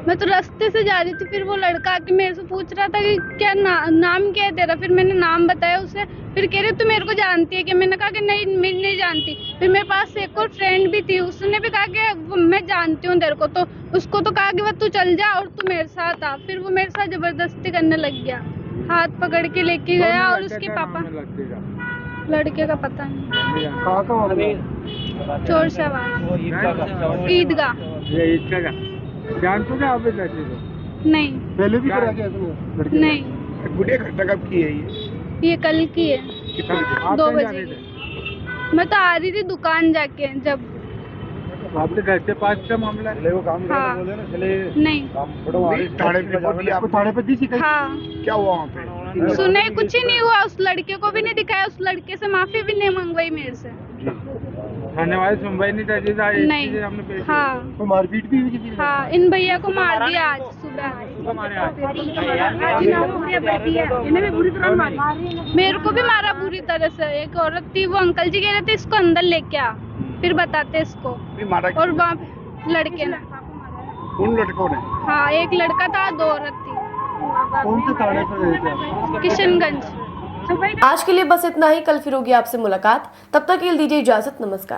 मैं तो रास्ते से जा रही थी, फिर वो लड़का आके मेरे से पूछ रहा था कि क्या नाम क्या है तेरा। फिर मैंने नाम बताया उसे, फिर कह रहे तू मेरे को जानती है कि मैंने कहा कि नहीं मैं नहीं जानती। फिर मेरे पास एक और फ्रेंड भी थी, उसने भी कहा कि मैं जानती हूँ तेरे को, तो उसको तो कहा कि तू चल जा और तू मेरे साथ आ। फिर वो मेरे साथ जबरदस्ती करने लग गया, हाथ पकड़ के लेके गया और उसके पापा, लड़के का पता नहीं, चोर शहबाज ईदगाह। जानते थे आप? नहीं, पहले भी करा क्या तुमने? नहीं। गुड़िया घटना कब की है ये कल की है, 2 बजे। मैं तो आ रही थी दुकान जाके, जब आपके घर के पास का मामला है। वो काम हाँ। बोले ना चले नहीं थाने पे दी शिकायत? हाँ। क्या हुआ वहाँ पे? सुने कुछ ही नहीं हुआ, उस लड़के को भी नहीं दिखाया, उस लड़के से माफी भी नहीं मंगवाई मेरे से। थाने वाले सुनवाई नहीं चाहिए? नहीं। हाँ, तो मारपीट भी हुई? हाँ, इन भैया को मार दिया आज सुबह। मेरे को भी मारा बुरी तरह से। एक औरत थी, वो अंकल जी कह रहे थे इसको अंदर लेके आ, फिर बताते इसको। और वहाँ लड़के ने, उन लड़कों ने? हाँ, एक लड़का था, 2 औरत थी। कौन से थाने पर? किशनगंज। आज के लिए बस इतना ही। कल फिर होगी आपसे मुलाकात, तब तक के लिए दीजिए इजाजत। नमस्कार।